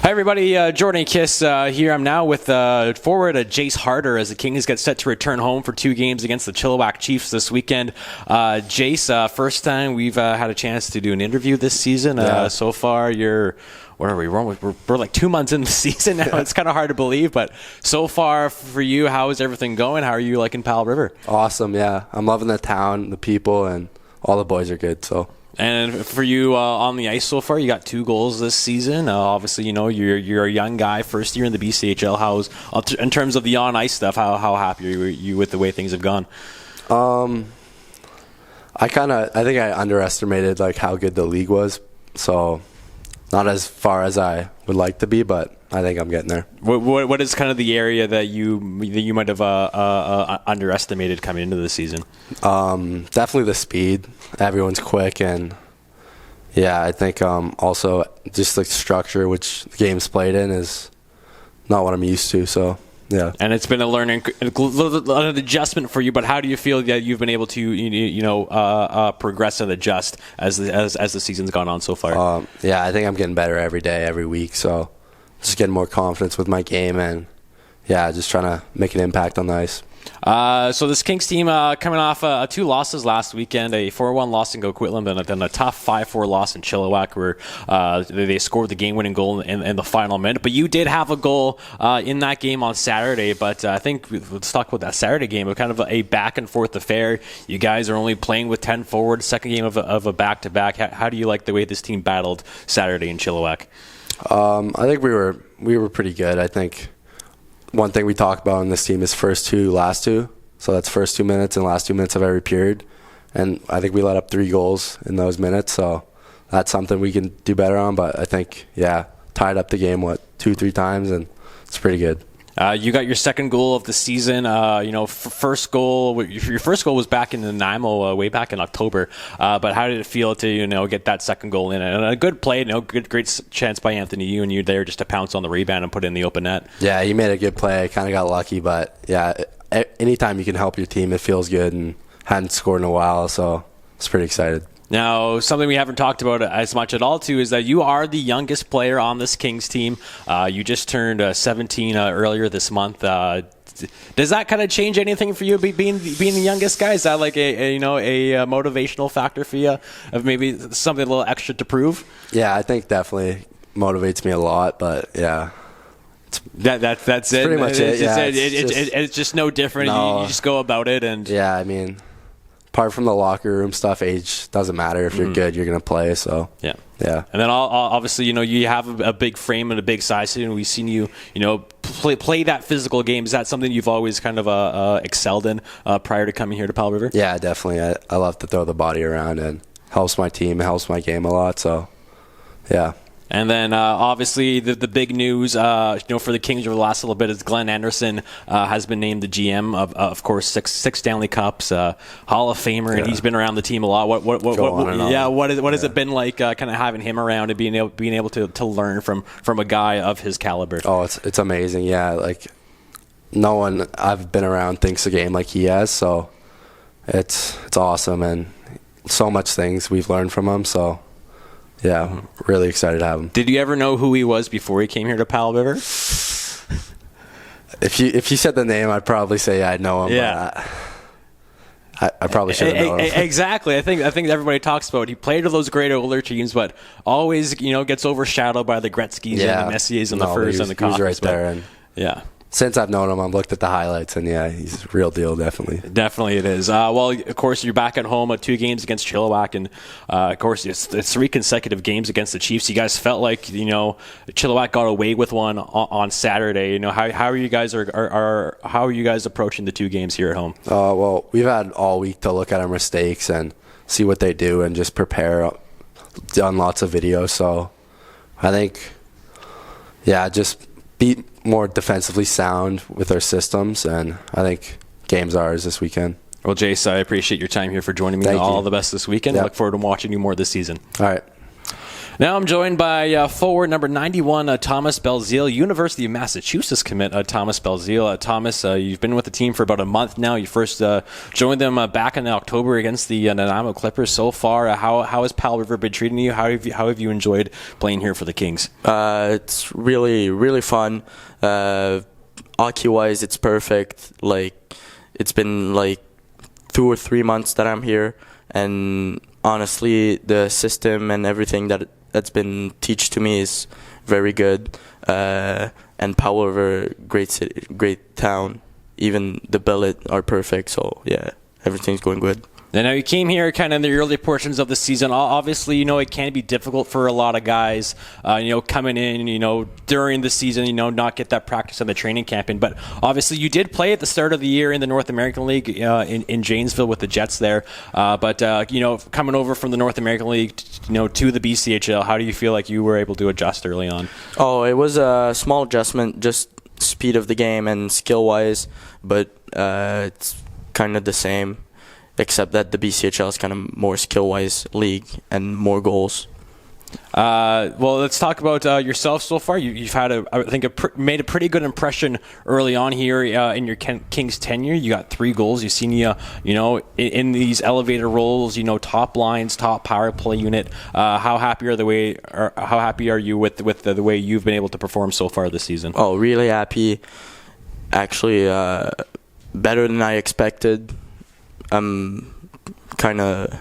Hi everybody, Jordan Kiss here. I'm now with forward Jace Harder as the Kings get set to return home for 2 games against the Chilliwack Chiefs this weekend. Jace, first time we've had a chance to do an interview this season. So far, what are we? We're like 2 months into the season now. It's kind of hard to believe, but so far for you, how is everything going? How are you liking Powell River? Awesome, yeah. I'm loving the town, the people, and all the boys are good, so... And for you on the ice so far, you got 2 goals this season. Obviously, you know you're a young guy, first year in the BCHL. How's in terms of the on ice stuff? How happy are you with the way things have gone? I think I underestimated like how good the league was. So not as far as I would like to be, but I think I'm getting there. What is kind of the area that you might have underestimated coming into the season? Definitely the speed. Everyone's quick, and yeah, I think also just like structure, which the game's played in, is not what I'm used to. So yeah, and it's been a learning, an adjustment for you. But how do you feel that you've been able to progress and adjust as the season's gone on so far? Yeah, I think I'm getting better every day, every week. So just getting more confidence with my game, and yeah, just trying to make an impact on the ice. So this Kings team coming off 2 losses last weekend, a 4-1 loss in Coquitlam, then a tough 5-4 loss in Chilliwack, where they scored the game-winning goal in the final minute. But you did have a goal in that game on Saturday. But I think let's talk about that Saturday game. It was kind of a back-and-forth affair. You guys are only playing with 10 forward, second game of a back-to-back. How do you like the way this team battled Saturday in Chilliwack? I think we were pretty good. I think one thing we talk about in this team is first 2, last 2. So that's first 2 minutes and last 2 minutes of every period. And I think we let up 3 goals in those minutes. So that's something we can do better on. But I think, yeah, tied up the game, 2-3 times, and it's pretty good. You got your second goal of the season. First goal. Your first goal was back in Nanaimo, way back in October. But how did it feel to get that second goal in? And a good play, great chance by Anthony. You there just to pounce on the rebound and put it in the open net. Yeah, he made a good play. I kind of got lucky, but yeah, anytime you can help your team, it feels good. And hadn't scored in a while, so I was pretty excited. Now, something we haven't talked about as much at all, too, is that you are the youngest player on this Kings team. You just turned 17 earlier this month. Does that kind of change anything for you, being the youngest guy? Is that like a motivational factor for you, of maybe something a little extra to prove? Yeah, I think definitely motivates me a lot, but yeah. That's it. Pretty much it. Yeah, it's just no different. No. You just go about it, and yeah, I mean, apart from the locker room stuff, age doesn't matter. If you're good, you're gonna play. So yeah. And then obviously, you have a big frame and a big size, and we've seen you, play that physical game. Is that something you've always kind of excelled in prior to coming here to Powell River? Yeah, definitely. I love to throw the body around, and helps my team, helps my game a lot. So yeah. And then, obviously, the big news, for the Kings over the last little bit is Glenn Anderson has been named the GM of course, six Stanley Cups, Hall of Famer, and he's been around the team a lot. What has it been like, kind of having him around and being able to learn from a guy of his caliber? Oh, it's amazing. Yeah, like no one I've been around thinks a game like he has, so it's awesome, and so much things we've learned from him. So. Yeah, really excited to have him. Did you ever know who he was before he came here to Powell River? If you said the name, I'd probably say I know him. Yeah. But I probably should have known him. Exactly. I think everybody talks about it. He played with those great older teams, but always gets overshadowed by the Gretzkys and the Messiers and the Furs and the Coffers. He was right there. And yeah. Since I've known him, I've looked at the highlights, and yeah, he's a real deal, definitely. Definitely it is. Well, of course, you're back at home at 2 games against Chilliwack, and of course, it's 3 consecutive games against the Chiefs. You guys felt like, Chilliwack got away with one on Saturday. How are you guys how are you guys approaching the 2 games here at home? Well, we've had all week to look at our mistakes and see what they do and just prepare. Done lots of videos, so I think, yeah, just be more defensively sound with our systems, and I think game's ours this weekend. Well, Jace, I appreciate your time here for joining me. Thank you. All the best this weekend. Yep. Look forward to watching you more this season. All right. Now I'm joined by forward number 91, Thomas Belzil, University of Massachusetts commit, Thomas Belzil. Thomas, you've been with the team for about a month now. You first joined them back in October against the Nanaimo Clippers. So far, how has Powell River been treating you? How have you enjoyed playing here for the Kings? It's really, really fun. Hockey-wise, it's perfect. Like, it's been like 2 or 3 months that I'm here, and honestly, the system and everything that's been taught to me is very good. And Powell River, great city, great town. Even the billet are perfect. So yeah, everything's going good. And now you came here kind of in the early portions of the season. Obviously, it can be difficult for a lot of guys, coming in, during the season, not get that practice on the training camp in. But obviously, you did play at the start of the year in the North American League in Janesville with the Jets there. But coming over from the North American League, to the BCHL, how do you feel like you were able to adjust early on? Oh, it was a small adjustment, just speed of the game and skill-wise, but it's kind of the same. Except that the BCHL is kind of more skill-wise league and more goals. Well, let's talk about yourself so far. You've had, made a pretty good impression early on here in your Kings tenure. You got 3 goals. You've seen in these elevator roles. Top lines, top power play unit. How happy are you with the way you've been able to perform so far this season? Oh, really happy. Actually, better than I expected. I'm kind of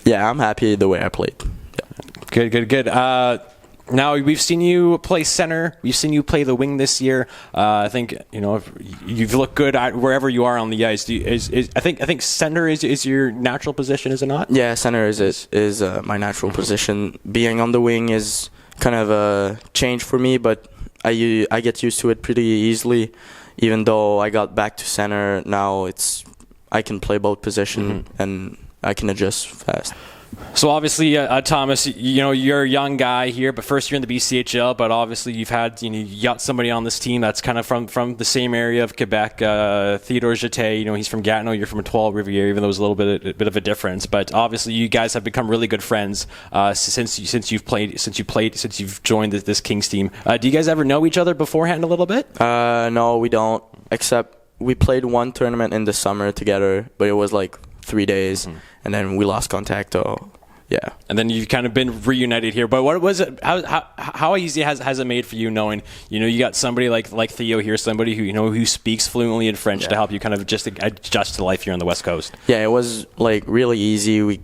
I'm happy the way I played. Yeah. Good. Now we've seen you play center. We've seen you play the wing this year. I think you've looked good wherever you are on the ice. I think center is your natural position, is it not? Yeah, center is my natural position. Being on the wing is kind of a change for me, but I get used to it pretty easily. Even though I got back to center, now I can play both positions and I can adjust fast. So obviously, Thomas, you're a young guy here, but first you're in the BCHL. But obviously, you got somebody on this team that's kind of from the same area of Quebec. Theodore Jeté, he's from Gatineau. You're from Trois-Rivières, even though there's a little bit of a difference. But obviously, you guys have become really good friends since you've joined this Kings team. Do you guys ever know each other beforehand a little bit? No, we don't. Except we played one tournament in the summer together, but it was like 3 days, and then we lost contact. Oh, yeah. And then you've kind of been reunited here. But what was it? How easy has it made for you knowing you got somebody like Theo here, somebody who speaks fluently in French to help you kind of just adjust to life here on the West Coast? Yeah, it was like really easy. We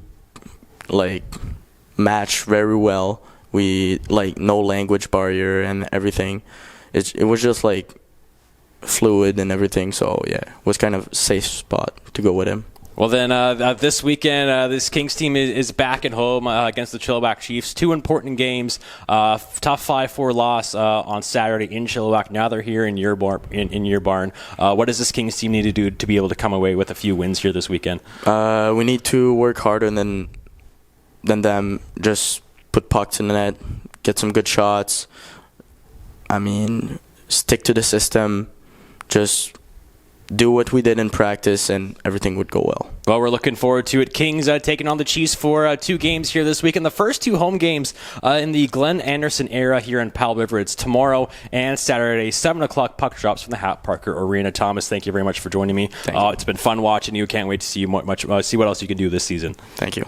matched very well. We no language barrier and everything. It was just fluid and everything. So yeah, it was kind of a safe spot to go with him. Well, then this weekend, this Kings team is back at home against the Chilliwack Chiefs. 2 important games. Tough 5-4 loss on Saturday in Chilliwack. Now they're here in your barn. What does this Kings team need to do to be able to come away with a few wins here this weekend? We need to work harder than them. Just put pucks in the net, get some good shots. Stick to the system. Just do what we did in practice, and everything would go well. Well, we're looking forward to it. Kings taking on the Chiefs for 2 games here this week. And the first 2 home games in the Glenn Anderson era here in Powell River. It's tomorrow and Saturday, 7 o'clock puck drops from the Hat Parker Arena. Thomas, thank you very much for joining me. It's been fun watching you. Can't wait to see you see what else you can do this season. Thank you.